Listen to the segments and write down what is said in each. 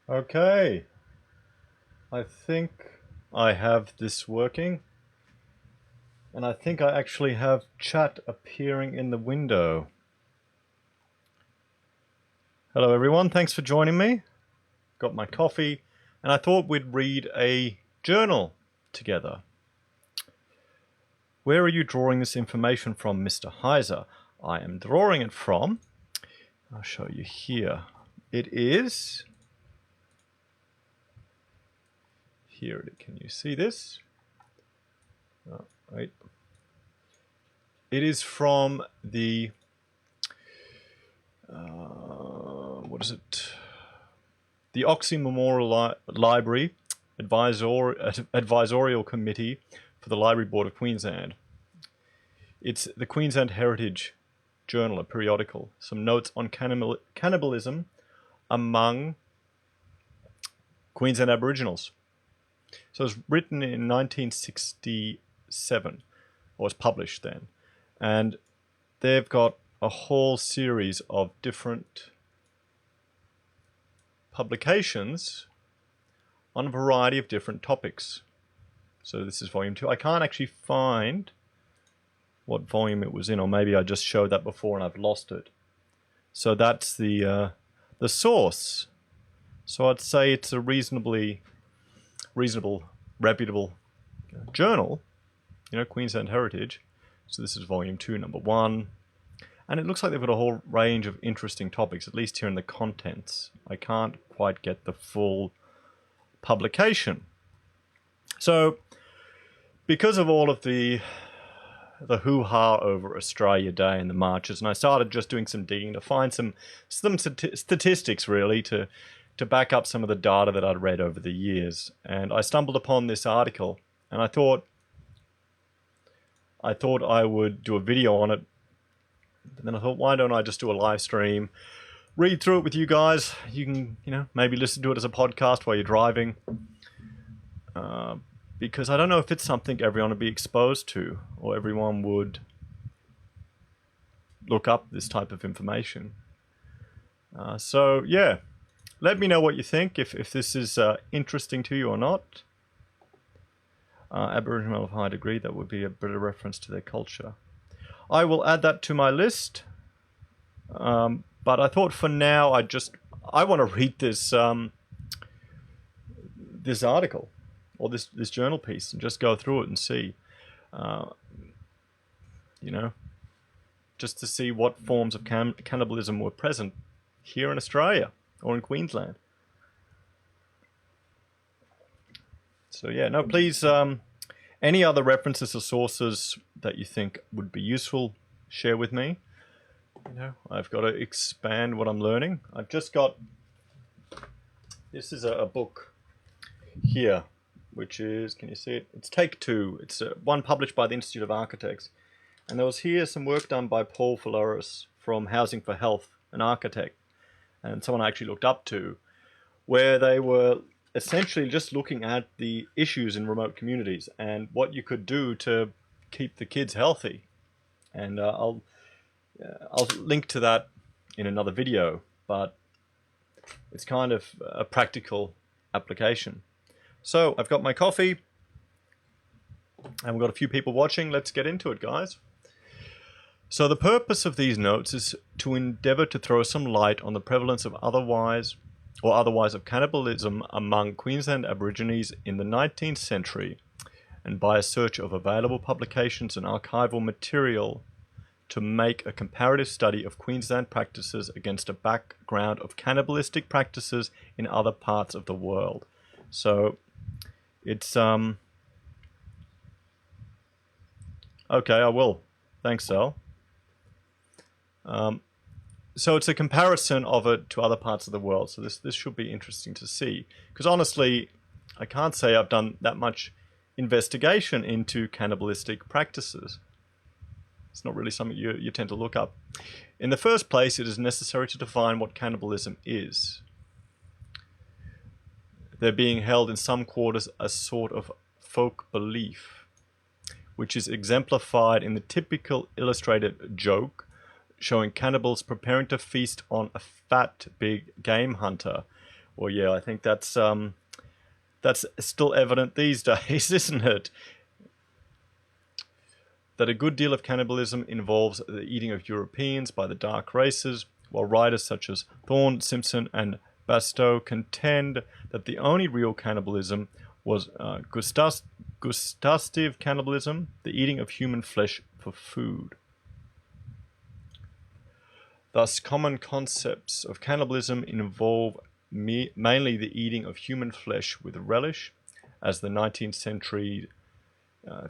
Okay, I think I have this working, and I think I actually have chat appearing in the window. Hello everyone, thanks for joining me. Got my coffee, and I thought we'd read a journal together. Where are you drawing this information from, Mr. Heise? I am drawing it from, I'll show you here. It is, here, can you see this? Oh, wait. It is from the, what is it? The Oxley Memorial Library Advisorial Committee for the Library Board of Queensland. It's the Queensland Heritage Journal, a periodical. Some notes on cannibalism among Queensland Aboriginals. So it was written in 1967, or was published then. And they've got a whole series of different publications on a variety of different topics. So this is volume 2. I can't actually find what volume it was in, or maybe I just showed that before and I've lost it. So that's the source. So I'd say it's a reasonable, reputable journal, Queensland Heritage. So this is volume 2, number 1. And it looks like they've got a whole range of interesting topics, at least here in the contents. I can't quite get the full publication. So, because of all of the hoo-ha over Australia Day and the marches, and I started just doing some digging to find some statistics, really, to back up some of the data that I'd read over the years. And I stumbled upon this article, and I thought I would do a video on it. And then I thought, why don't I just do a live stream, read through it with you guys. You can, maybe listen to it as a podcast while you're driving. Because I don't know if it's something everyone would be exposed to, or everyone would look up this type of information. So, yeah, let me know what you think, if this is interesting to you or not. Aboriginal of high degree, that would be a better reference to their culture. I will add that to my list, but I thought for now I want to read this this article or this journal piece and just go through it and see, just to see what forms of cannibalism were present here in Australia or in Queensland. So yeah, no, please. Any other references or sources that you think would be useful, share with me. I've got to expand what I'm learning. I've just got, this is a book here, which is, can you see it? It's Take Two. It's one published by the Institute of Architects. And there was here some work done by Paul Flores from Housing for Health, an architect, and someone I actually looked up to, where they were essentially just looking at the issues in remote communities and what you could do to keep the kids healthy. And I'll link to that in another video, but it's kind of a practical application. So I've got my coffee and we've got a few people watching. Let's get into it, guys. So the purpose of these notes is to endeavor to throw some light on the prevalence of otherwise of cannibalism among Queensland Aborigines in the 19th century, and by a search of available publications and archival material to make a comparative study of Queensland practices against a background of cannibalistic practices in other parts of the world. So it's okay, I will. Thanks, Sal. So it's a comparison of it to other parts of the world. So this should be interesting to see. Because honestly, I can't say I've done that much investigation into cannibalistic practices. It's not really something you tend to look up. In the first place, it is necessary to define what cannibalism is. They're being held in some quarters a sort of folk belief, which is exemplified in the typical illustrated joke showing cannibals preparing to feast on a fat, big game hunter Well, yeah, I think that's still evident these days, isn't it? That a good deal of cannibalism involves the eating of Europeans by the dark races, while writers such as Thorne, Simpson, and Bastow contend that the only real cannibalism was gustative cannibalism, the eating of human flesh for food. Thus, common concepts of cannibalism involve mainly the eating of human flesh with relish, as the 19th century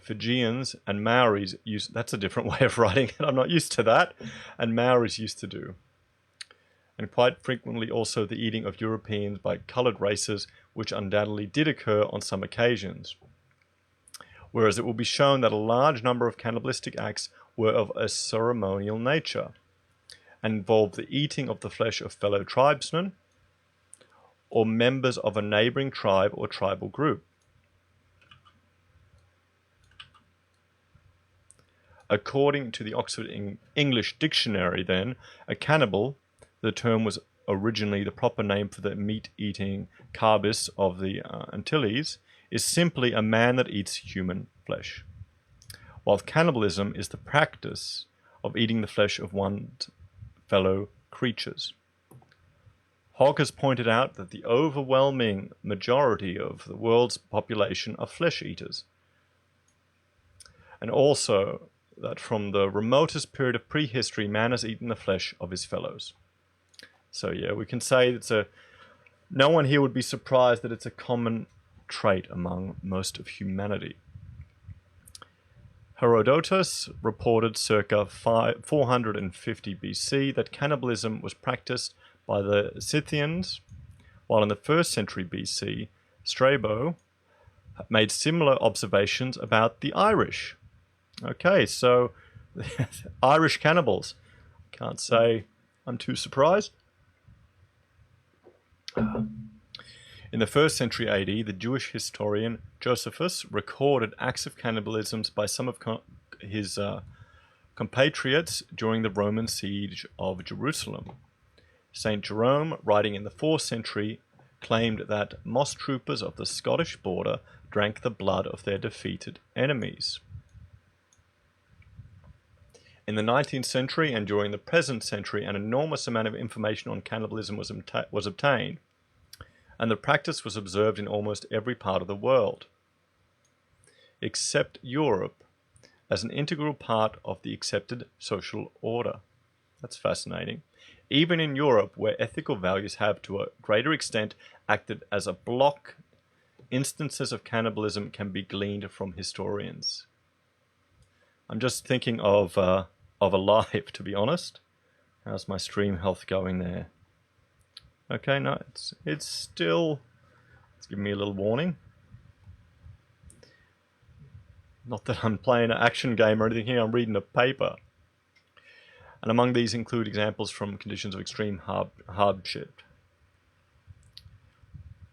Fijians and Maoris used. That's a different way of writing it. I'm not used to that. And Maoris used to do. And quite frequently also the eating of Europeans by coloured races, which undoubtedly did occur on some occasions. Whereas it will be shown that a large number of cannibalistic acts were of a ceremonial nature and involved the eating of the flesh of fellow tribesmen or members of a neighbouring tribe or tribal group. According to the Oxford English Dictionary, then, a cannibal, the term was originally the proper name for the meat-eating carbis of the Antilles, is simply a man that eats human flesh, while cannibalism is the practice of eating the flesh of one's fellow creatures. Hogg has pointed out that the overwhelming majority of the world's population are flesh eaters, and also that from the remotest period of prehistory, man has eaten the flesh of his fellows. So yeah, we can say no one here would be surprised that it's a common trait among most of humanity. Herodotus reported circa 450 BC that cannibalism was practiced by the Scythians, while in the 1st century BC, Strabo made similar observations about the Irish. Okay, so Irish cannibals. Can't say I'm too surprised. In the 1st century AD, the Jewish historian Josephus recorded acts of cannibalism by some of his compatriots during the Roman siege of Jerusalem. St. Jerome, writing in the 4th century, claimed that moss troopers of the Scottish border drank the blood of their defeated enemies. In the 19th century and during the present century, an enormous amount of information on cannibalism was obtained, and the practice was observed in almost every part of the world, except Europe, as an integral part of the accepted social order. That's fascinating. Even in Europe, where ethical values have to a greater extent acted as a block, instances of cannibalism can be gleaned from historians. I'm just thinking of Alive, to be honest. How's my stream health going there? Okay, no, it's still, it's giving me a little warning. Not that I'm playing an action game or anything here, I'm reading a paper. And among these include examples from conditions of extreme hardship.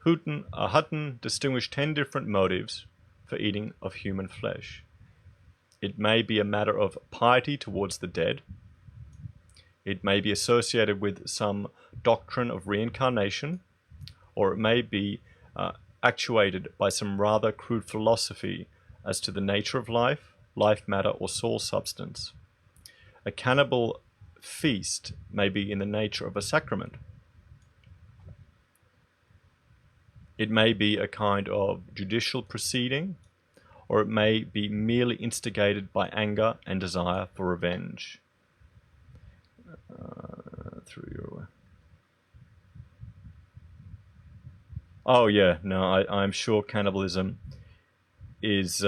Hutton distinguished 10 different motives for eating of human flesh. It may be a matter of piety towards the dead. It may be associated with some doctrine of reincarnation, or it may be actuated by some rather crude philosophy as to the nature of life, life matter, or soul substance. A cannibal feast may be in the nature of a sacrament. It may be a kind of judicial proceeding, or it may be merely instigated by anger and desire for revenge. Oh yeah, no, I'm sure cannibalism is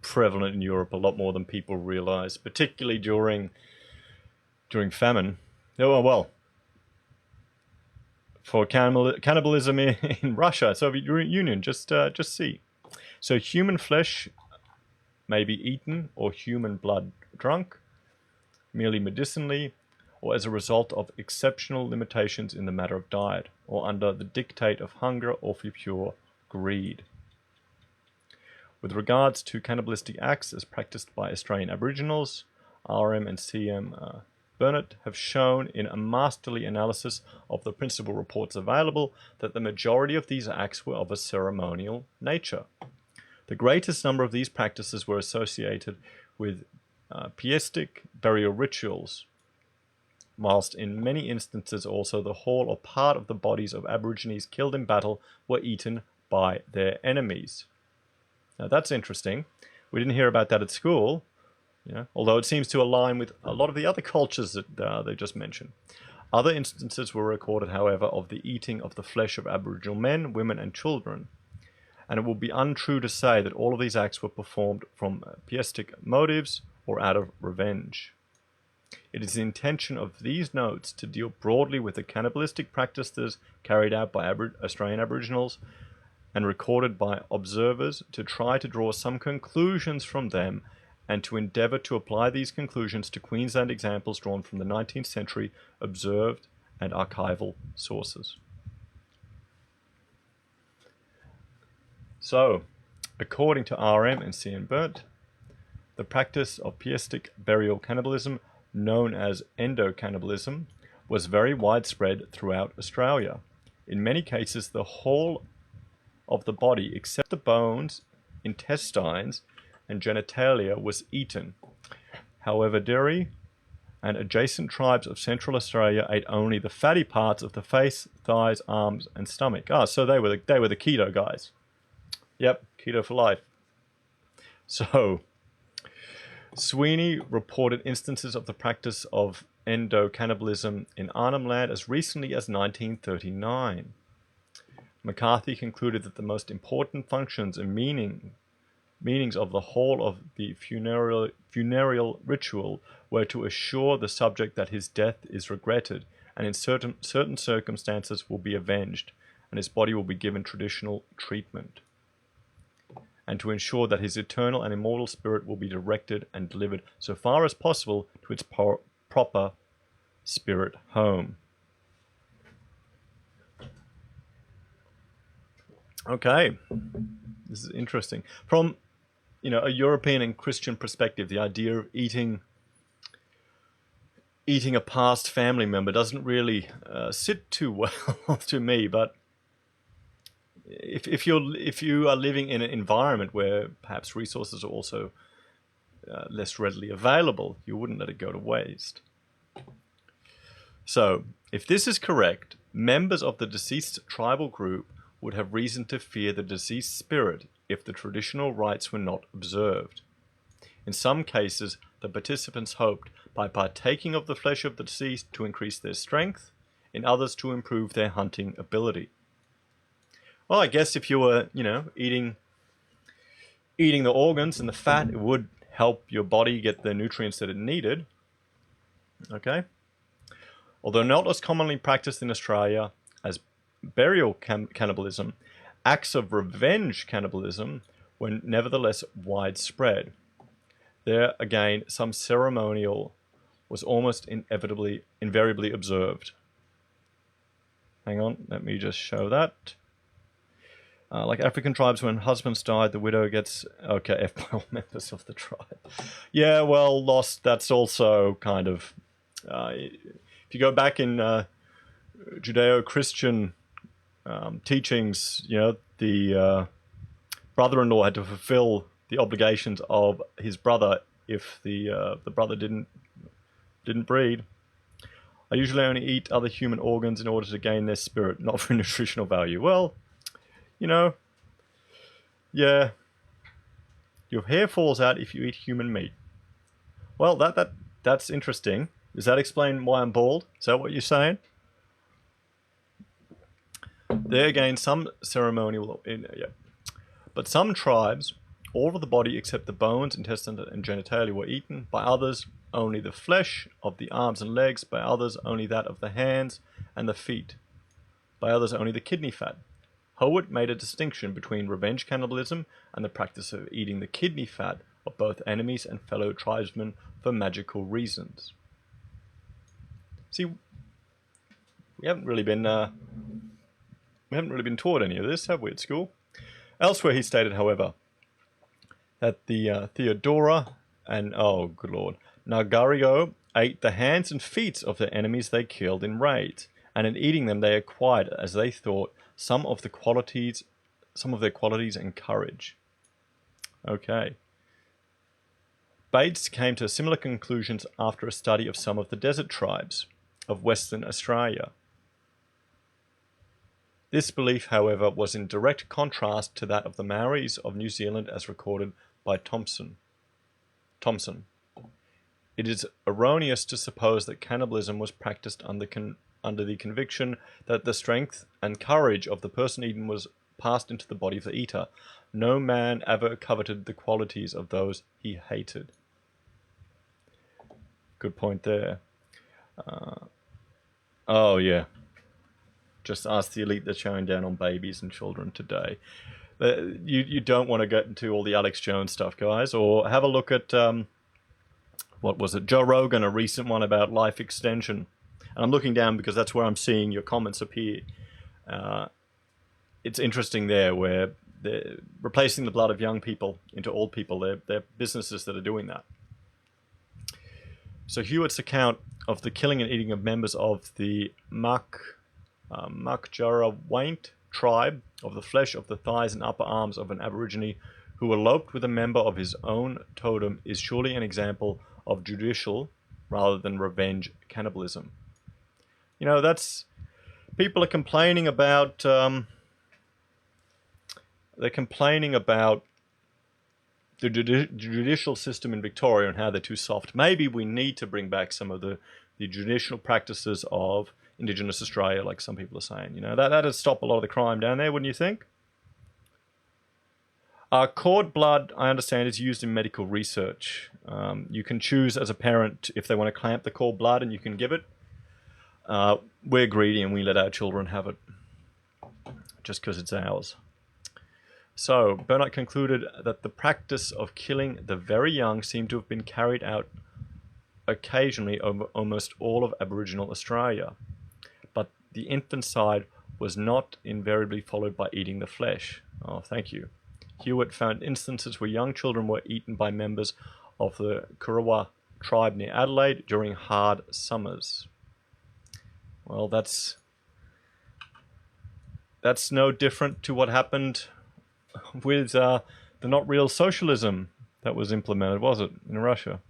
prevalent in Europe a lot more than people realize, particularly during famine. Oh well, for cannibalism in Russia, Soviet Union, just see. So human flesh may be eaten or human blood drunk, merely medicinally, or as a result of exceptional limitations in the matter of diet, or under the dictate of hunger or for pure greed. With regards to cannibalistic acts as practiced by Australian Aboriginals, RM and CM Burnett have shown in a masterly analysis of the principal reports available that the majority of these acts were of a ceremonial nature. The greatest number of these practices were associated with pietistic burial rituals, whilst in many instances also the whole or part of the bodies of Aborigines killed in battle were eaten by their enemies. Now that's interesting. We didn't hear about that at school, although it seems to align with a lot of the other cultures that they just mentioned. Other instances were recorded, however, of the eating of the flesh of Aboriginal men, women, and children. And it will be untrue to say that all of these acts were performed from pietistic motives or out of revenge. It is the intention of these notes to deal broadly with the cannibalistic practices carried out by Australian Aboriginals and recorded by observers, to try to draw some conclusions from them and to endeavour to apply these conclusions to Queensland examples drawn from the 19th century observed and archival sources. So, according to RM and C.N. Burnett, the practice of pietistic burial cannibalism, known as endocannibalism, was very widespread throughout Australia. In many cases, the whole of the body, except the bones, intestines, and genitalia, was eaten. However, Deri and adjacent tribes of Central Australia ate only the fatty parts of the face, thighs, arms, and stomach. So they were the keto guys. Yep, keto for life. So, Sweeney reported instances of the practice of endocannibalism in Arnhem Land as recently as 1939. McCarthy concluded that the most important functions and meanings of the whole of the funereal ritual were to assure the subject that his death is regretted and in certain circumstances will be avenged, and his body will be given traditional treatment, and to ensure that his eternal and immortal spirit will be directed and delivered so far as possible to its proper spirit home. Okay, this is interesting. From a European and Christian perspective, the idea of eating a past family member doesn't really sit too well to me. But if you are living in an environment where perhaps resources are also less readily available, you wouldn't let it go to waste. So, if this is correct, members of the deceased tribal group would have reason to fear the deceased spirit if the traditional rites were not observed. In some cases, the participants hoped by partaking of the flesh of the deceased to increase their strength, in others to improve their hunting ability. Well, I guess if you were, eating the organs and the fat, it would help your body get the nutrients that it needed. Okay? Although not as commonly practiced in Australia as burial cannibalism, acts of revenge cannibalism were nevertheless widespread. There, again, some ceremonial was almost invariably observed. Hang on, let me just show that. Like African tribes, when husbands died, the widow gets... Okay, F by all members of the tribe. Yeah, well, lost, that's also kind of... if you go back in Judeo-Christian teachings, the brother-in-law had to fulfill the obligations of his brother if the brother didn't breed. I usually only eat other human organs in order to gain their spirit, not for nutritional value. Well, yeah, your hair falls out if you eat human meat. Well, that's interesting. Does that explain why I'm bald? Is that what you're saying? There again, some ceremonial, but some tribes, all of the body except the bones, intestines, and genitalia were eaten. By others, only the flesh of the arms and legs. By others, only that of the hands and the feet. By others, only the kidney fat. Howard made a distinction between revenge cannibalism and the practice of eating the kidney fat of both enemies and fellow tribesmen for magical reasons. See, we haven't really been taught any of this, have we, at school? Elsewhere, he stated, however, that the Theodora and, oh, good lord, Nagario ate the hands and feet of their enemies they killed in raids, and in eating them they acquired, as they thought, some of their qualities and courage. Okay. Bates came to similar conclusions after a study of some of the desert tribes of Western Australia. This belief, however, was in direct contrast to that of the Maoris of New Zealand as recorded by Thomson. It is erroneous to suppose that cannibalism was practiced under the conviction that the strength and courage of the person eaten was passed into the body of the eater. No man ever coveted the qualities of those he hated. Good point there. Oh yeah. Just ask the elite that's showing down on babies and children today. You don't want to get into all the Alex Jones stuff, guys, or have a look at what was it, Joe Rogan, a recent one about life extension. And I'm looking down because that's where I'm seeing your comments appear. It's interesting there where they're replacing the blood of young people into old people. They're businesses that are doing that. So Hewitt's account of the killing and eating of members of the Makjarawaint tribe of the flesh of the thighs and upper arms of an Aborigine who eloped with a member of his own totem is surely an example of judicial rather than revenge cannibalism. You know, that's... People are complaining about... they're complaining about the judicial system in Victoria and how they're too soft. Maybe we need to bring back some of the judicial practices of Indigenous Australia, like some people are saying. You know, that'd stop a lot of the crime down there, wouldn't you think? Cord blood, I understand, is used in medical research. You can choose as a parent if they want to clamp the cord blood, and you can give it. We're greedy and we let our children have it just because it's ours. So, Burnett concluded that the practice of killing the very young seemed to have been carried out occasionally over almost all of Aboriginal Australia, but the infanticide was not invariably followed by eating the flesh. Oh, thank you. Hewitt found instances where young children were eaten by members of the Kurawa tribe near Adelaide during hard summers. Well, that's no different to what happened with the not real socialism that was implemented, was it, in Russia?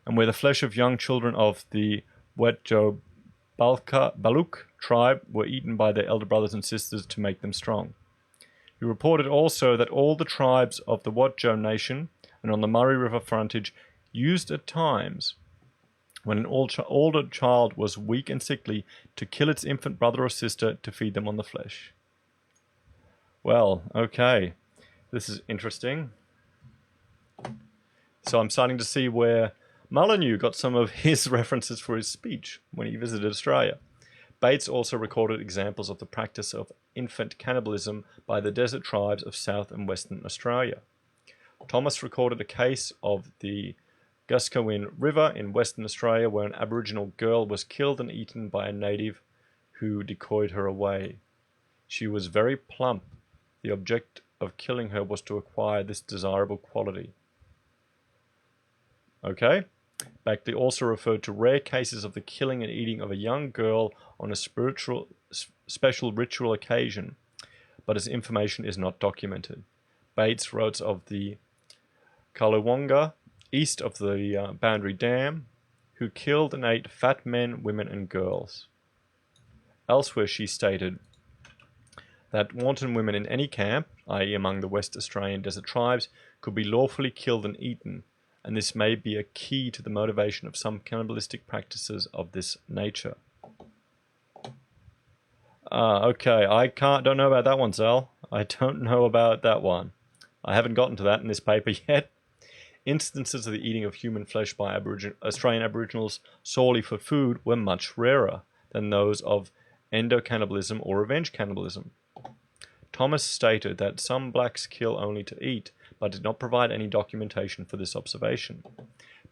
And where the flesh of young children of the Wetjo Baluk tribe were eaten by their elder brothers and sisters to make them strong. He reported also that all the tribes of the Wetjo nation and on the Murray River frontage used at times, when an older child was weak and sickly, to kill its infant brother or sister to feed them on the flesh. Well, okay, this is interesting. So I'm starting to see where Molyneux got some of his references for his speech when he visited Australia. Bates also recorded examples of the practice of infant cannibalism by the desert tribes of South and Western Australia. Thomas recorded a case of the Gascoyne River in Western Australia where an Aboriginal girl was killed and eaten by a native who decoyed her away. She was very plump. The object of killing her was to acquire this desirable quality. Okay. Beckley also referred to rare cases of the killing and eating of a young girl on a special ritual occasion, but his information is not documented. Bates wrote of the Kaluwonga, east of the Boundary Dam, who killed and ate fat men, women and girls. Elsewhere she stated that wanton women in any camp, i.e. among the West Australian desert tribes, could be lawfully killed and eaten, and this may be a key to the motivation of some cannibalistic practices of this nature. Okay, don't know about that one, Sal. I don't know about that one. I haven't gotten to that in this paper yet. Instances of the eating of human flesh by Australian Aboriginals solely for food were much rarer than those of endocannibalism or revenge cannibalism. Thomas stated that some blacks kill only to eat, but did not provide any documentation for this observation.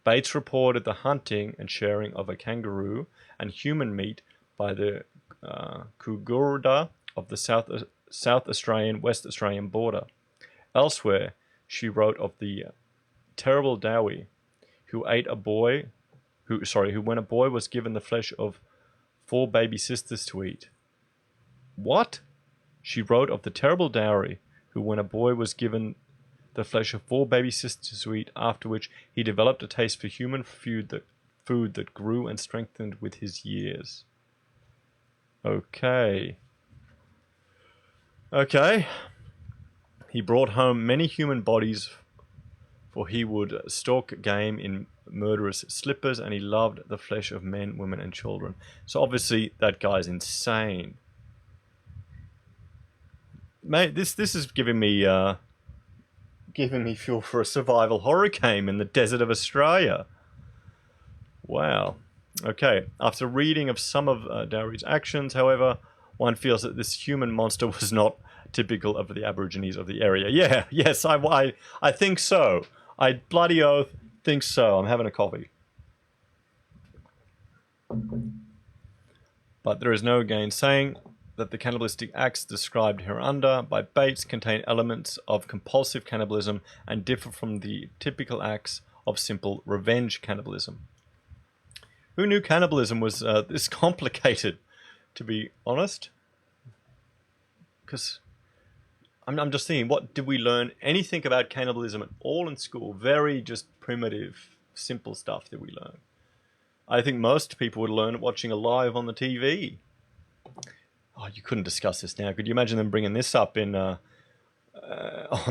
Bates reported the hunting and sharing of a kangaroo and human meat by the Kugurda of the South Australian, West Australian border. Elsewhere, she wrote of the terrible Dowie, who ate a boy who when a boy was given the flesh of 4 baby sisters to eat. What? She wrote of the terrible dowry, who when a boy was given the flesh of 4 baby sisters to eat, after which he developed a taste for human food that grew and strengthened with his years. Okay. He brought home many human bodies, for he would stalk game in murderous slippers, and he loved the flesh of men, women, and children. So obviously that guy's insane. Mate, this is giving me fuel for a survival horror game in the desert of Australia. Wow. Okay. After reading of some of Dowry's actions, however, one feels that this human monster was not typical of the Aborigines of the area. Yeah, yes, I think so. I bloody oath think so. I'm having a coffee. But there is no gainsaying that the cannibalistic acts described hereunder by Bates contain elements of compulsive cannibalism and differ from the typical acts of simple revenge cannibalism. Who knew cannibalism was this complicated, to be honest? Because I'm just thinking, what did we learn anything about cannibalism at all in school? Very just primitive, simple stuff that we learn. I think most people would learn it watching a live on the TV. Oh, you couldn't discuss this now. Could you imagine them bringing this up in on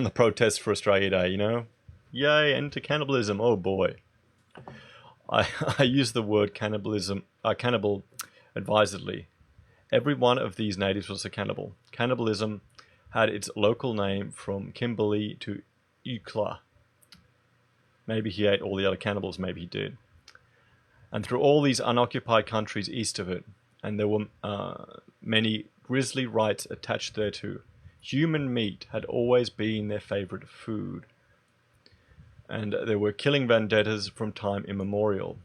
the protests for Australia Day, you know? Yay, end to cannibalism. Oh boy. I use the word cannibal advisedly. Every one of these natives was a cannibal. Cannibalism had its local name from Kimberley to Eucla. Maybe he ate all the other cannibals, maybe he did. And through all these unoccupied countries east of it, and there were many grisly rites attached thereto. Human meat had always been their favourite food, and there were killing vendettas from time immemorial.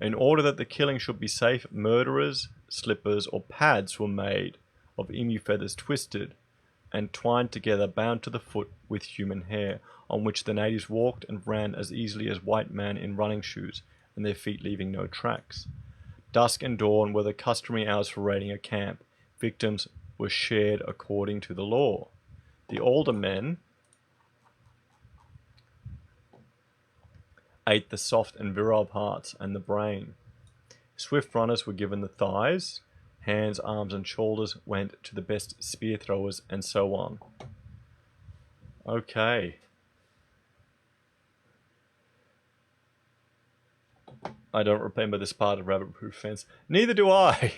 In order that the killing should be safe, murderers, slippers, or pads were made of emu feathers twisted and twined together, bound to the foot with human hair, on which the natives walked and ran as easily as white men in running shoes, and their feet leaving no tracks. Dusk and dawn were the customary hours for raiding a camp. Victims were shared according to the law. The older men ate the soft and virile parts and the brain. Swift runners were given the thighs. Hands, arms, and shoulders went to the best spear throwers, and so on. Okay. I don't remember this part of Rabbit-Proof Fence. Neither do I.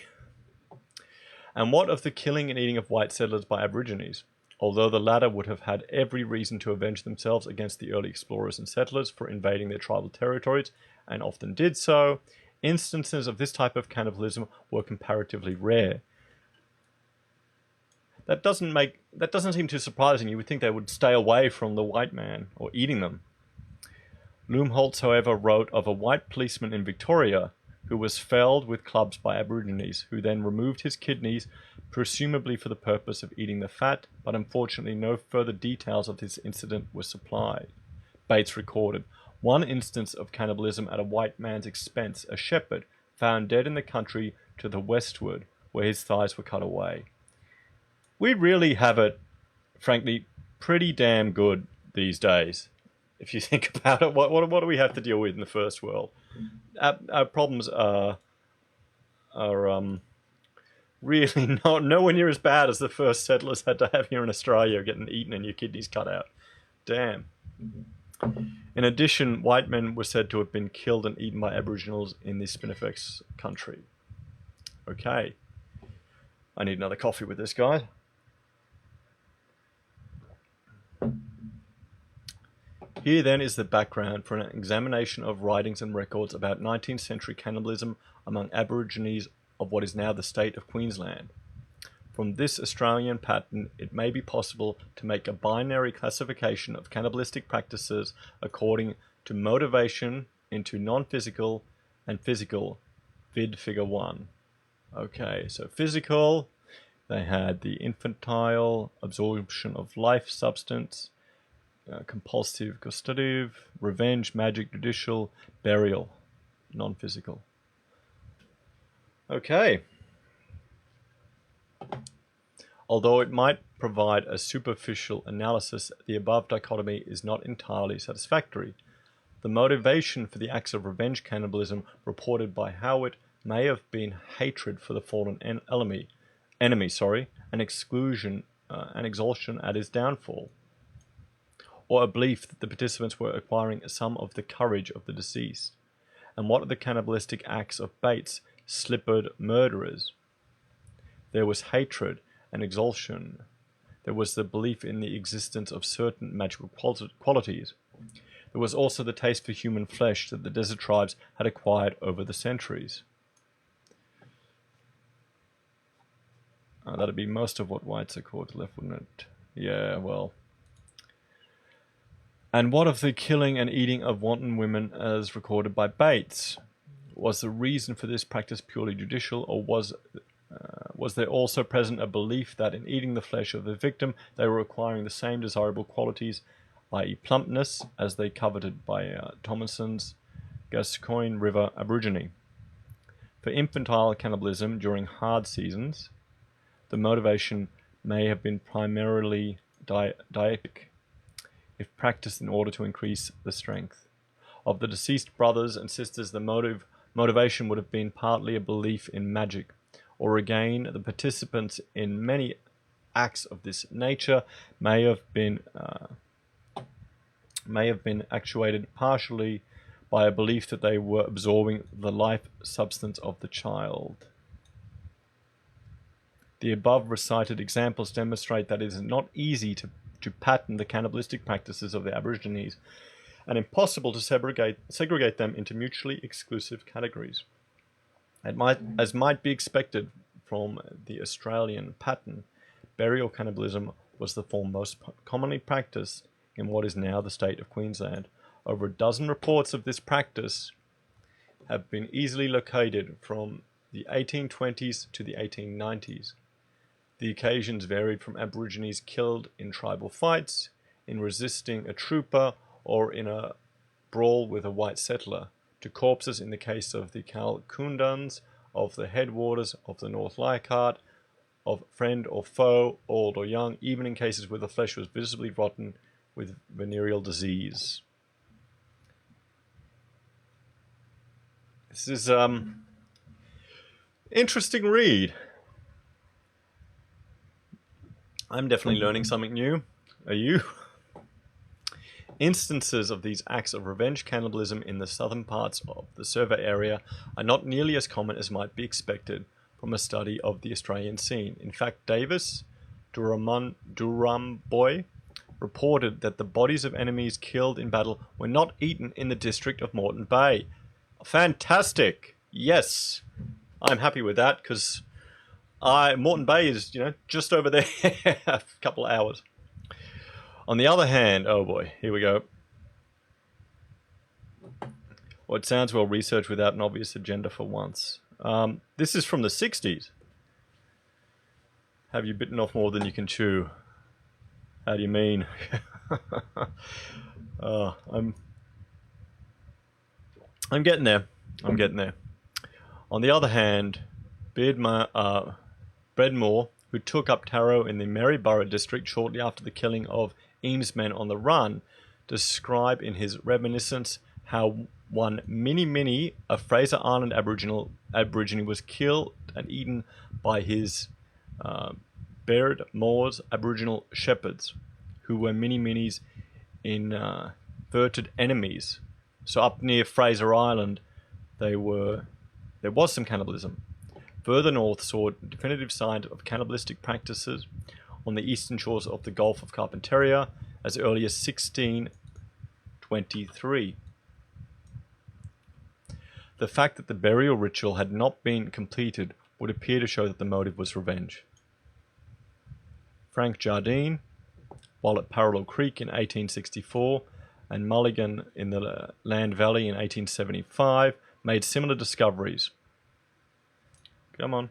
And what of the killing and eating of white settlers by Aborigines? Although the latter would have had every reason to avenge themselves against the early explorers and settlers for invading their tribal territories, and often did so, instances of this type of cannibalism were comparatively rare. That doesn't seem too surprising. You would think they would stay away from the white man or eating them. Lumholtz, however, wrote of a white policeman in Victoria who was felled with clubs by Aborigines, who then removed his kidneys, presumably for the purpose of eating the fat, but unfortunately no further details of this incident were supplied. Bates recorded one instance of cannibalism at a white man's expense, a shepherd found dead in the country to the westward, where his thighs were cut away. We really have it, frankly, pretty damn good these days. If you think about it, what do we have to deal with in the first world? Our problems are really nowhere near as bad as the first settlers had to have here in Australia, getting eaten and your kidneys cut out. Damn. In addition, white men were said to have been killed and eaten by Aboriginals in the Spinifex country. Okay. I need another coffee with this guy. Here then is the background for an examination of writings and records about 19th century cannibalism among Aborigines of what is now the state of Queensland. From this Australian pattern, it may be possible to make a binary classification of cannibalistic practices according to motivation into non-physical and physical, vid figure 1. Okay, so physical, they had the infantile, absorption of life substance, compulsive, gustative, revenge, magic, judicial, burial. non-physical. Okay. Although it might provide a superficial analysis, the above dichotomy is not entirely satisfactory. The motivation for the acts of revenge cannibalism reported by Howard may have been hatred for the fallen enemy, and exclusion and exhaustion at his downfall, or a belief that the participants were acquiring some of the courage of the deceased. And what are the cannibalistic acts of Bates' slippered murderers? There was hatred and exhaustion. There was the belief in the existence of certain magical qualities. There was also the taste for human flesh that the desert tribes had acquired over the centuries. That'd be most of what whites are called left, wouldn't it? Yeah, well. And what of the killing and eating of wanton women as recorded by Bates? Was the reason for this practice purely judicial, or was there also present a belief that in eating the flesh of the victim they were acquiring the same desirable qualities, i.e. plumpness, as they coveted by Thomason's Gascoyne River Aborigine? For infantile cannibalism during hard seasons, the motivation may have been primarily dietetic, if practiced in order to increase the strength. Of the deceased brothers and sisters, the motivation would have been partly a belief in magic, or again, the participants in many acts of this nature may have been actuated partially by a belief that they were absorbing the life substance of the child. The above recited examples demonstrate that it is not easy to pattern the cannibalistic practices of the Aborigines, and impossible to segregate them into mutually exclusive categories. As might be expected from the Australian pattern, burial cannibalism was the form most commonly practiced in what is now the state of Queensland. Over a dozen reports of this practice have been easily located from the 1820s to the 1890s. The occasions varied from Aborigines killed in tribal fights, in resisting a trooper, or in a brawl with a white settler, to corpses in the case of the Kalkundans, of the headwaters of the North Leichhardt, of friend or foe, old or young, even in cases where the flesh was visibly rotten with venereal disease. This is interesting read. I'm definitely learning something new. Are you? Instances of these acts of revenge cannibalism in the southern parts of the survey area are not nearly as common as might be expected from a study of the Australian scene. In fact, Davis Durham-Boy reported that the bodies of enemies killed in battle were not eaten in the district of Moreton Bay. Fantastic! Yes, I'm happy with that, because Moreton Bay is, just over there, a couple of hours. On the other hand, oh boy, here we go. Well, it sounds well researched without an obvious agenda for once. This is from the 60s. Have you bitten off more than you can chew? How do you mean? I'm getting there. I'm getting there. On the other hand, Breadmore, who took up Tarot in the Maryborough district shortly after the killing of Eames' men on the run, described in his reminiscence how one Mini, a Fraser Island Aborigine, was killed and eaten by his Beardmore's Aboriginal shepherds, who were Minis inverted enemies. So up near Fraser Island, there was some cannibalism. Further north saw definitive signs of cannibalistic practices on the eastern shores of the Gulf of Carpentaria as early as 1623. The fact that the burial ritual had not been completed would appear to show that the motive was revenge. Frank Jardine, while at Parallel Creek in 1864, and Mulligan in the Land Valley in 1875, made similar discoveries. Come on.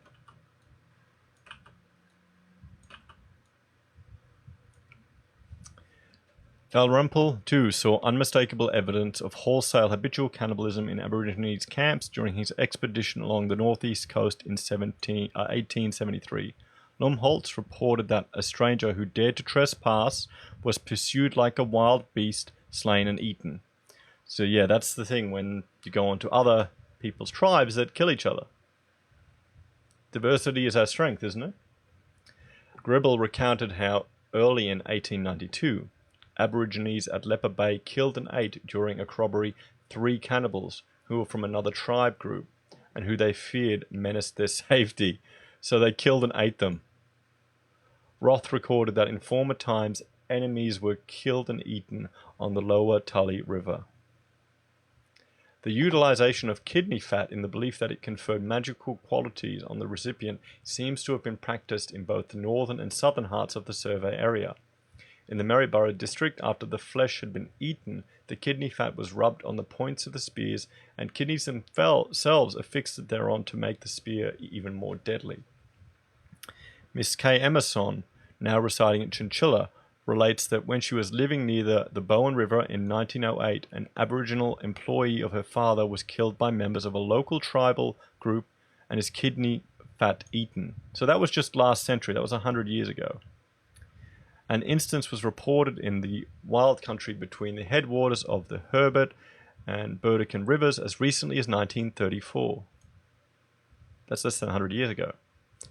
Dalrymple, too, saw unmistakable evidence of wholesale habitual cannibalism in Aborigines camps during his expedition along the northeast coast in 1873. Lumholtz reported that a stranger who dared to trespass was pursued like a wild beast, slain and eaten. So yeah, that's the thing when you go on to other people's tribes that kill each other. Diversity is our strength, isn't it? Gribble recounted how early in 1892, Aborigines at Leper Bay killed and ate during a corroboree 3 cannibals who were from another tribe group and who they feared menaced their safety, so they killed and ate them. Roth recorded that in former times enemies were killed and eaten on the lower Tully River. The utilization of kidney fat in the belief that it conferred magical qualities on the recipient seems to have been practiced in both the northern and southern parts of the survey area. In the Maryborough district, after the flesh had been eaten, the kidney fat was rubbed on the points of the spears, and kidneys themselves affixed thereon to make the spear even more deadly. Miss K. Emerson, now residing at Chinchilla, relates that when she was living near the Bowen River in 1908, an Aboriginal employee of her father was killed by members of a local tribal group and his kidney fat eaten. So that was just last century, that was 100 years ago. An instance was reported in the wild country between the headwaters of the Herbert and Burdekin rivers as recently as 1934. That's less than 100 years ago.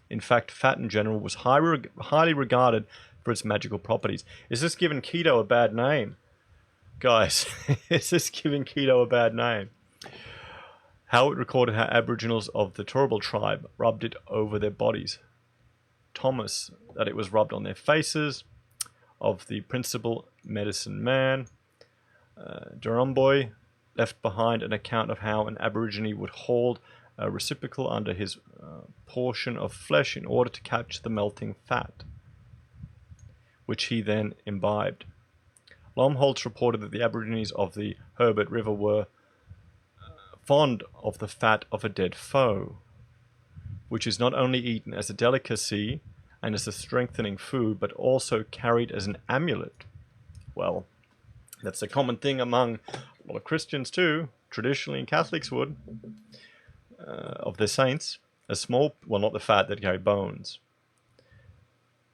In fact, fat in general was highly regarded for its magical properties. Is this giving keto a bad name? Guys, is this giving keto a bad name? Howard recorded how Aboriginals of the Turrbal tribe rubbed it over their bodies. Thomas, that it was rubbed on their faces. Of the principal medicine man. Durumboy left behind an account of how an Aborigine would hold a receptacle under his portion of flesh in order to capture the melting fat, which he then imbibed. Lumholtz reported that the Aborigines of the Herbert River were fond of the fat of a dead foe, which is not only eaten as a delicacy and as a strengthening food, but also carried as an amulet. Well, that's a common thing among a lot of Christians too, traditionally, and Catholics would, of their saints. A small, well, not the fat, that carry bones.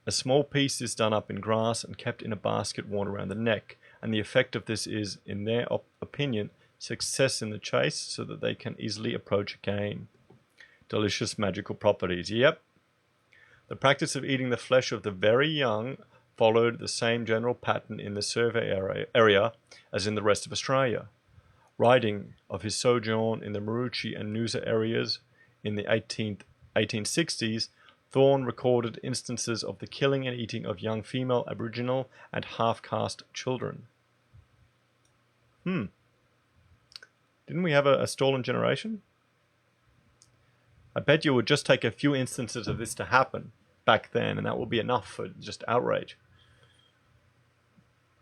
A small piece is done up in grass and kept in a basket worn around the neck, and the effect of this is, in their opinion, success in the chase so that they can easily approach game. Delicious magical properties. Yep. The practice of eating the flesh of the very young followed the same general pattern in the survey area as in the rest of Australia. Writing of his sojourn in the Maroochy and Noosa areas in the 1860s, Thorne recorded instances of the killing and eating of young female Aboriginal and half-caste children. Didn't we have a stolen generation? I bet you it would just take a few instances of this to happen back then, and that would be enough for just outrage.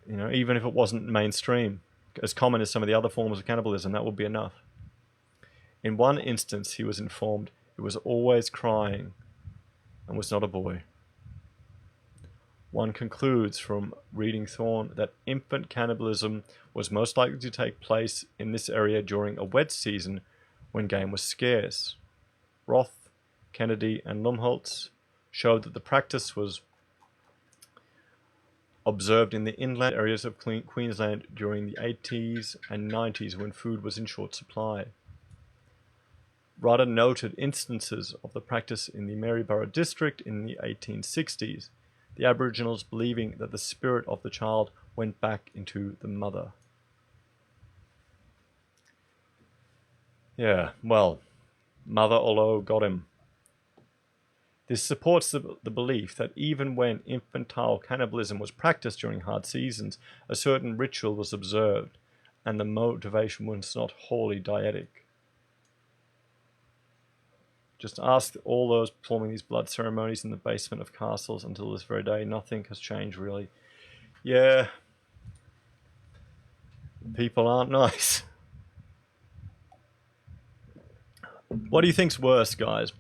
You know, even if it wasn't mainstream, as common as some of the other forms of cannibalism, that would be enough. In one instance, he was informed it was always crying and was not a boy. One concludes from reading Thorne that infant cannibalism was most likely to take place in this area during a wet season when game was scarce. Roth, Kennedy, and Lumholtz showed that the practice was observed in the inland areas of Queensland during the 80s and 90s when food was in short supply. Rudder noted instances of the practice in the Maryborough district in the 1860s, the Aboriginals believing that the spirit of the child went back into the mother. Yeah, well, Mother Olo got him. This supports the belief that even when infantile cannibalism was practiced during hard seasons, a certain ritual was observed, and the motivation was not wholly dietic. Just ask all those performing these blood ceremonies in the basement of castles until this very day. Nothing has changed, really. Yeah, people aren't nice. What do you think's worse, guys?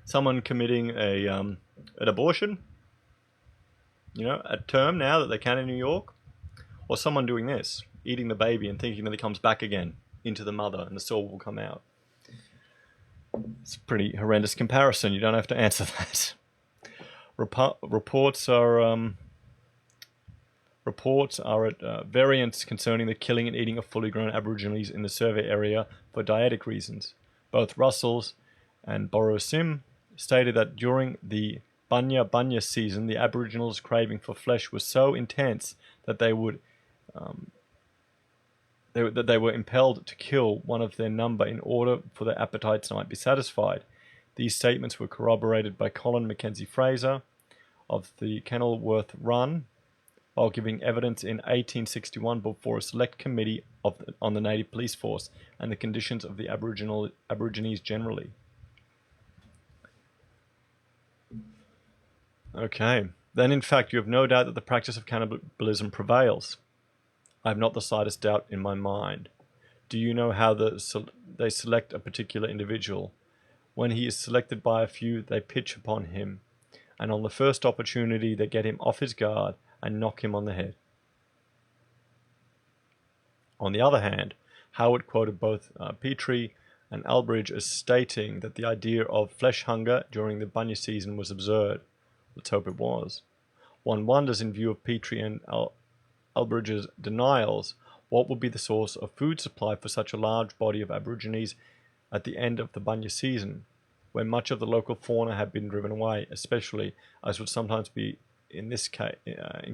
Someone committing an abortion, you know, at term now that they can in New York, Or someone doing this, eating the baby and thinking that it comes back again into the mother and the soul will come out. It's a pretty horrendous comparison. You don't have to answer that. Reports are at variance concerning the killing and eating of fully grown Aborigines in the survey area for dietetic reasons. Both Russells and Borosim stated that during the Bunya season, the Aboriginals' craving for flesh was so intense that they were impelled to kill one of their number in order for their appetites might be satisfied. These statements were corroborated by Colin Mackenzie Fraser of the Kenilworth Run, while giving evidence in 1861 before a select committee on the native police force and the conditions of the Aborigines generally. Okay, then in fact you have no doubt that the practice of cannibalism prevails. I have not the slightest doubt in my mind. Do you know how they select a particular individual? When he is selected by a few, they pitch upon him, and on the first opportunity they get him off his guard and knock him on the head. On the other hand, Howard quoted both Petrie and Albridge as stating that the idea of flesh hunger during the Bunya season was absurd. Let's hope it was. One wonders, in view of Petrie and Albridge's denials, what would be the source of food supply for such a large body of Aborigines at the end of the Bunya season, when much of the local fauna had been driven away, especially, as would sometimes be in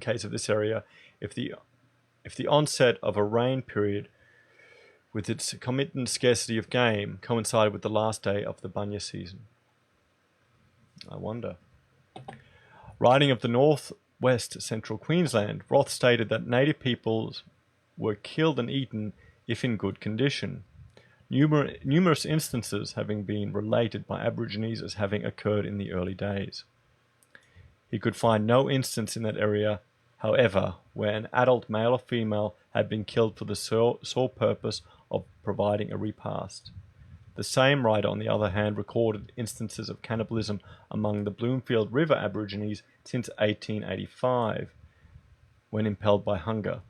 case of this area, if the onset of a rain period with its concomitant scarcity of game coincided with the last day of the Bunya season. I wonder. Writing of the northwest central Queensland, Roth stated that native peoples were killed and eaten if in good condition, numerous instances having been related by Aborigines as having occurred in the early days. He could find no instance in that area, however, where an adult male or female had been killed for the sole purpose of providing a repast. The same writer, on the other hand, recorded instances of cannibalism among the Bloomfield River Aborigines since 1885, when impelled by hunger.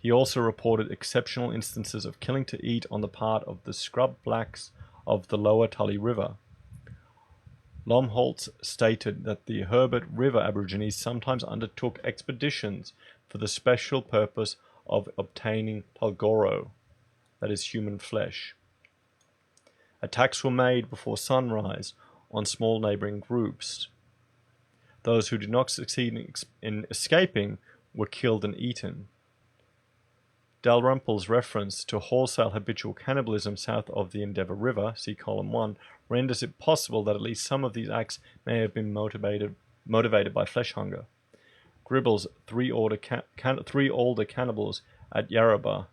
He also reported exceptional instances of killing to eat on the part of the scrub blacks of the lower Tully River. Lomholtz stated that the Herbert River Aborigines sometimes undertook expeditions for the special purpose of obtaining tulgoro, that is, human flesh. Attacks were made before sunrise on small neighboring groups. Those who did not succeed in escaping were killed and eaten. Dalrymple's reference to wholesale habitual cannibalism south of the Endeavour River, see column 1, renders it possible that at least some of these acts may have been motivated by flesh hunger. Gribble's three older cannibals at Yarrabah,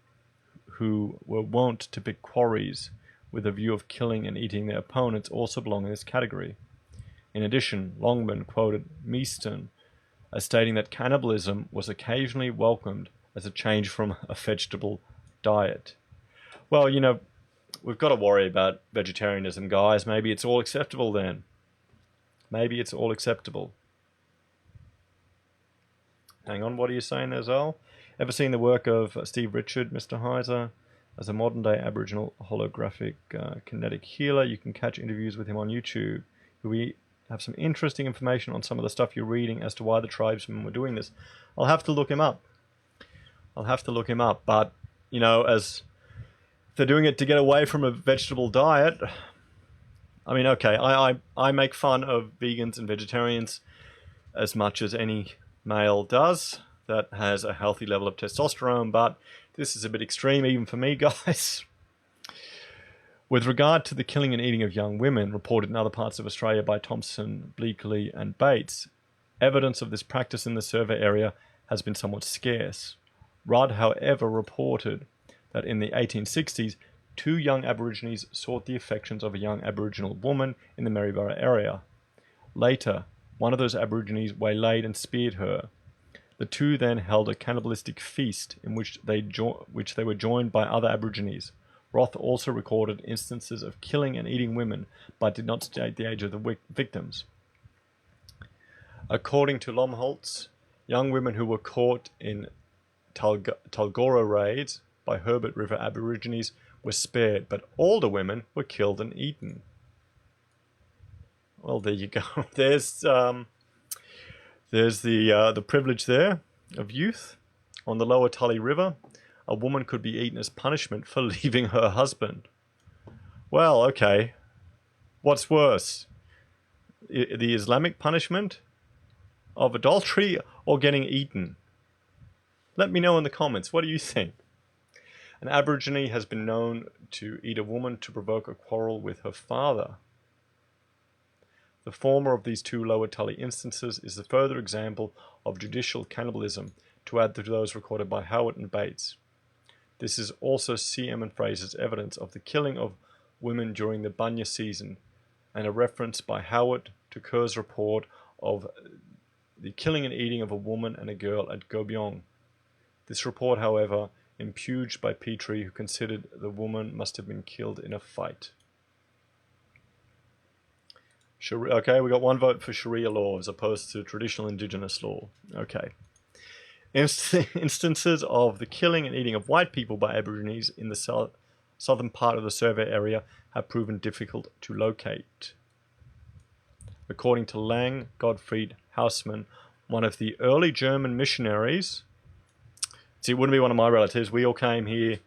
who were wont to pick quarries with a view of killing and eating their opponents, also belong in this category. In addition, Longman quoted Measton as stating that cannibalism was occasionally welcomed as a change from a vegetable diet. Well, you know, we've got to worry about vegetarianism, guys. Maybe it's all acceptable then. Maybe it's all acceptable. Hang on, what are you saying there, Zal? Ever seen the work of Steve Richard, Mr. Heise? As a modern-day Aboriginal holographic kinetic healer, you can catch interviews with him on YouTube. We have some interesting information on some of the stuff you're reading as to why the tribesmen were doing this. I'll have to look him up. But, you know, as they're doing it to get away from a vegetable diet, I mean, okay, I make fun of vegans and vegetarians as much as any male does that has a healthy level of testosterone, but this is a bit extreme even for me, guys. With regard to the killing and eating of young women, reported in other parts of Australia by Thompson, Bleakley and Bates, evidence of this practice in the survey area has been somewhat scarce. Rudd, however, reported that in the 1860s, 2 young Aborigines sought the affections of a young Aboriginal woman in the Maryborough area. Later, one of those Aborigines waylaid and speared her. The 2 then held a cannibalistic feast in which they were joined by other Aborigines. Roth also recorded instances of killing and eating women, but did not state the age of the victims. According to Lomholtz, young women who were caught in Tulgora raids by Herbert River Aborigines were spared, but older women were killed and eaten. Well, there you go. There's the privilege there of youth. On the lower Tully River, a woman could be eaten as punishment for leaving her husband. Well, okay. What's worse? The Islamic punishment of adultery or getting eaten? Let me know in the comments. What do you think? An Aborigine has been known to eat a woman to provoke a quarrel with her father. The former of these two lower Tully instances is a further example of judicial cannibalism, to add to those recorded by Howard and Bates. This is also C.M. and Fraser's evidence of the killing of women during the Bunya season, and a reference by Howard to Kerr's report of the killing and eating of a woman and a girl at Gobyong. This report, however, impugned by Petrie, who considered the woman must have been killed in a fight. Okay, we got one vote for Sharia law as opposed to traditional indigenous law. Okay. Instances of the killing and eating of white people by Aborigines in the southern part of the survey area have proven difficult to locate. According to Lang Gottfried Hausmann, one of the early German missionaries, see, it wouldn't be one of my relatives, we all came here,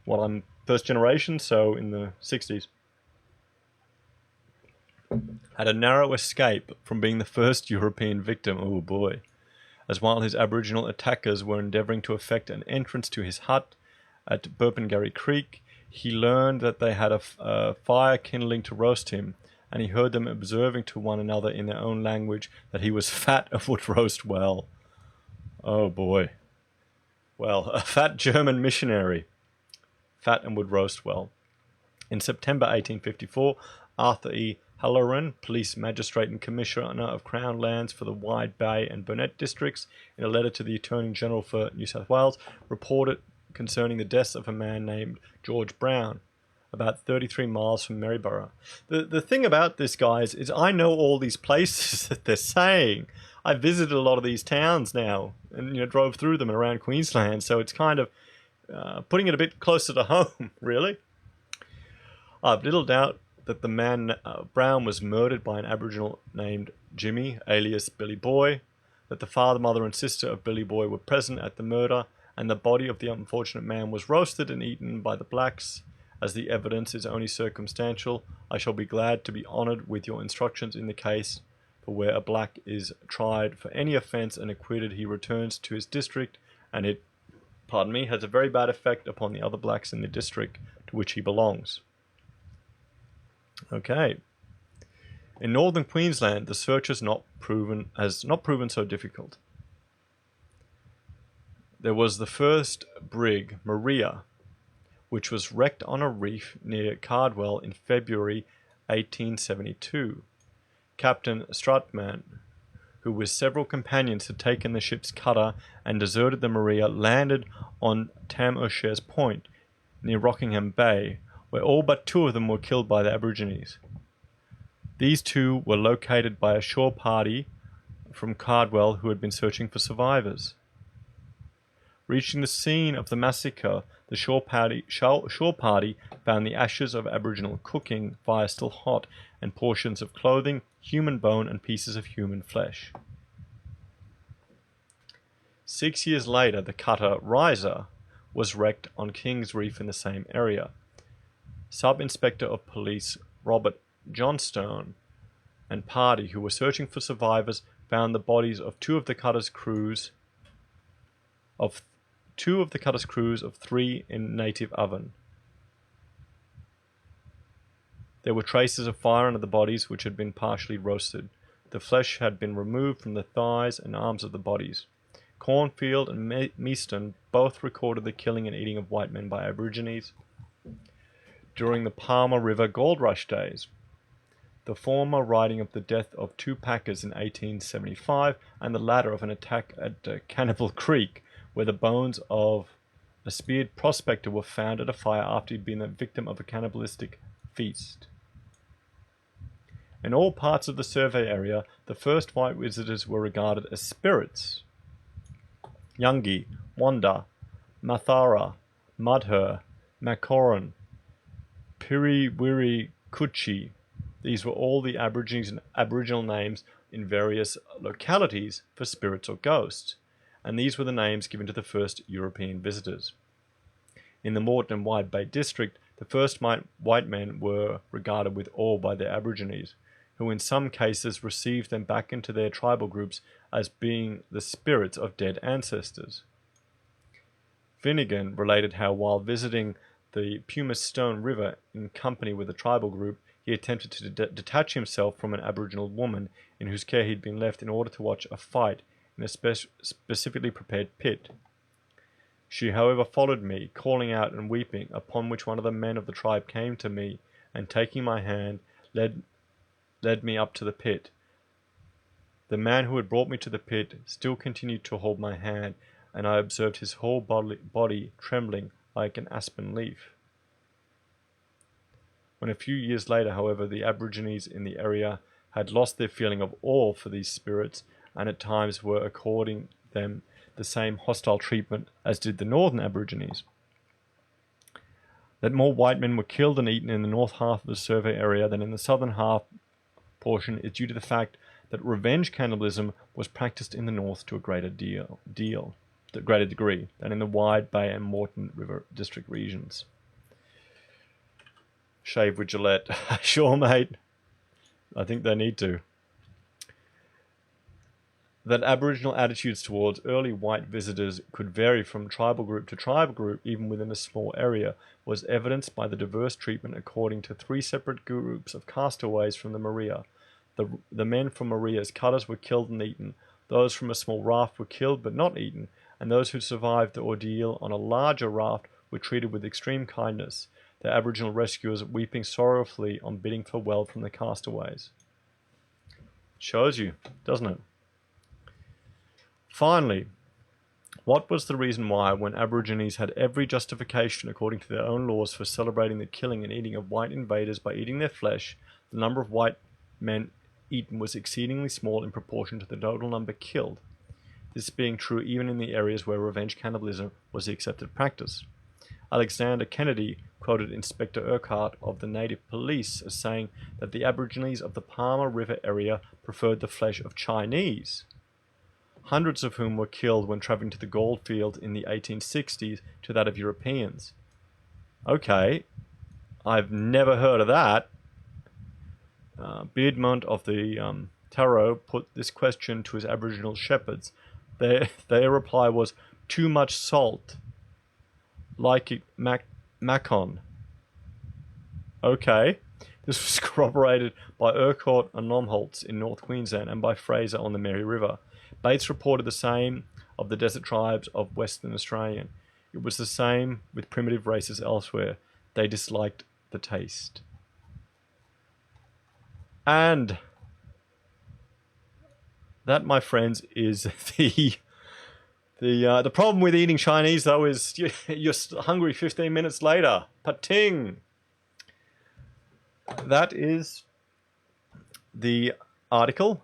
well, I'm first generation, so in the 60s, had a narrow escape from being the first European victim, oh boy, as while his Aboriginal attackers were endeavouring to effect an entrance to his hut at Burpengary Creek, he learned that they had a fire kindling to roast him, and he heard them observing to one another in their own language that he was fat and would roast well. Oh boy. Well, a fat German missionary, fat and would roast well. In September 1854, Arthur E. Halloran, police magistrate and commissioner of Crown Lands for the Wide Bay and Burnett districts, in a letter to the Attorney General for New South Wales, reported concerning the deaths of a man named George Brown, about 33 miles from Maryborough. The thing about this, guys, is I know all these places that they're saying. I visited a lot of these towns now, and drove through them around Queensland, so it's kind of putting it a bit closer to home, really. I've little doubt that the man Brown was murdered by an Aboriginal named Jimmy, alias Billy Boy, that the father, mother and sister of Billy Boy were present at the murder, and the body of the unfortunate man was roasted and eaten by the blacks. As the evidence is only circumstantial, I shall be glad to be honoured with your instructions in the case, for where a black is tried for any offence and acquitted, he returns to his district, and it, has a very bad effect upon the other blacks in the district to which he belongs. Okay. In northern Queensland, the search has not proven so difficult. There was the first brig, Maria, which was wrecked on a reef near Cardwell in February 1872. Captain Stratman, who with several companions had taken the ship's cutter and deserted the Maria, landed on Tam O'Share's Point, near Rockingham Bay, where all but 2 of them were killed by the Aborigines. These 2 were located by a shore party from Cardwell who had been searching for survivors. Reaching the scene of the massacre, the shore party found the ashes of Aboriginal cooking fire still hot, and portions of clothing, human bone, and pieces of human flesh. 6 years later, the cutter Riser was wrecked on King's Reef in the same area. Sub-Inspector of Police Robert Johnstone and party who were searching for survivors found the bodies of two of the cutter's crews of 3 in native oven. There were traces of fire under the bodies, which had been partially roasted. The flesh had been removed from the thighs and arms of the bodies. Cornfield and Measton both recorded the killing and eating of white men by Aborigines during the Palmer River Gold Rush days, the former writing of the death of 2 packers in 1875 and the latter of an attack at Cannibal Creek, where the bones of a speared prospector were found at a fire after he'd been the victim of a cannibalistic feast. In all parts of the survey area, the first white visitors were regarded as spirits. Yangi, Wanda, Mathara, Mudher, Makoran, Piriwiri Kuchi. These were all the Aboriginal names in various localities for spirits or ghosts, and these were the names given to the first European visitors. In the Moreton and Wide Bay district, the first white men were regarded with awe by the Aborigines, who in some cases received them back into their tribal groups as being the spirits of dead ancestors. Finnegan related how while visiting the Pumice Stone River in company with a tribal group, he attempted to detach himself from an Aboriginal woman in whose care he'd been left in order to watch a fight in a specifically prepared pit. She, however, followed me, calling out and weeping, upon which one of the men of the tribe came to me and, taking my hand, led me up to the pit. The man who had brought me to the pit still continued to hold my hand, and I observed his whole body trembling like an aspen leaf. When a few years later, however, the Aborigines in the area had lost their feeling of awe for these spirits, and at times were according them the same hostile treatment as did the northern Aborigines. That more white men were killed and eaten in the north half of the survey area than in the southern half portion is due to the fact that revenge cannibalism was practiced in the north to a greater degree than in the Wide Bay and Moreton River district regions. Shave with Gillette. Sure, mate. I think they need to. That Aboriginal attitudes towards early white visitors could vary from tribal group to tribal group, even within a small area, was evidenced by the diverse treatment according to 3 separate groups of castaways from the Maria. The men from Maria's cutters were killed and eaten, those from a small raft were killed but not eaten, and those who survived the ordeal on a larger raft were treated with extreme kindness, the Aboriginal rescuers weeping sorrowfully on bidding farewell from the castaways. Shows you, doesn't it? Finally, what was the reason why, when Aborigines had every justification according to their own laws for celebrating the killing and eating of white invaders by eating their flesh, the number of white men eaten was exceedingly small in proportion to the total number killed, this being true even in the areas where revenge cannibalism was the accepted practice? Alexander Kennedy quoted Inspector Urquhart of the Native Police as saying that the Aborigines of the Palmer River area preferred the flesh of Chinese, hundreds of whom were killed when travelling to the goldfield in the 1860s, to that of Europeans. Okay, I've never heard of that. Beardmont of the Tarot put this question to his Aboriginal shepherds. Their reply was, too much salt, like it Macon. Okay, this was corroborated by Urquhart and Lomholtz in North Queensland and by Fraser on the Mary River. Bates reported the same of the desert tribes of Western Australia. It was the same with primitive races elsewhere. They disliked the taste. And that, my friends, is the problem with eating Chinese, though, is you're hungry 15 minutes later. Pating! That is the article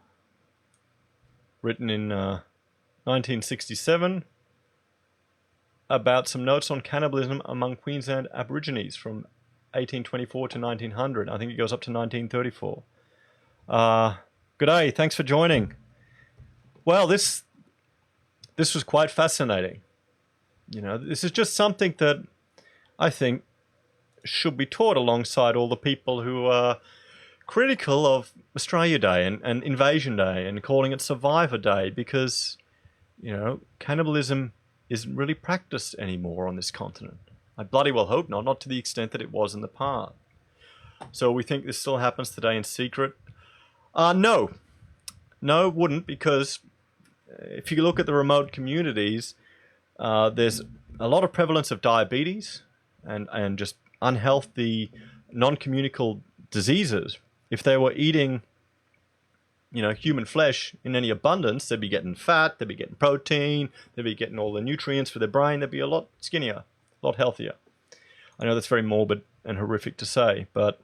written in 1967 about some notes on cannibalism among Queensland Aborigines from 1824 to 1900. I think it goes up to 1934. Good day, thanks for joining. Well, this was quite fascinating. You know, this is just something that I think should be taught alongside all the people who are critical of Australia Day and Invasion Day and calling it Survivor Day, because, you know, cannibalism isn't really practiced anymore on this continent. I bloody well hope not to the extent that it was in the past. So we think this still happens today in secret? No, it wouldn't, because if you look at the remote communities, there's a lot of prevalence of diabetes and just unhealthy, non-communicable diseases. If they were eating, you know, human flesh in any abundance, they'd be getting fat, they'd be getting protein, they'd be getting all the nutrients for their brain, they'd be a lot skinnier, a lot healthier. I know that's very morbid and horrific to say, but,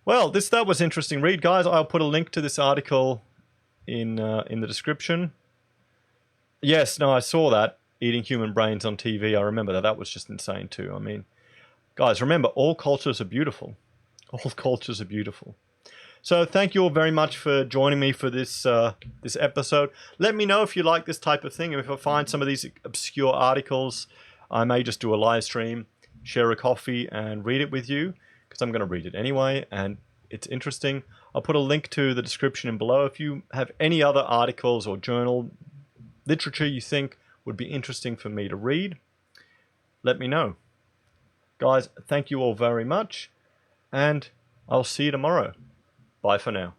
well, that was interesting read, guys. I'll put a link to this article in the description. Yes, no, I saw that. Eating human brains on TV. I remember that. That was just insane too. I mean, guys, remember, all cultures are beautiful. All cultures are beautiful. So thank you all very much for joining me for this episode. Let me know if you like this type of thing. And if I find some of these obscure articles, I may just do a live stream, share a coffee, and read it with you, because I'm going to read it anyway, and it's interesting. I'll put a link to the description in below. If you have any other articles or journal literature you think would be interesting for me to read, let me know. Guys, thank you all very much, and I'll see you tomorrow. Bye for now.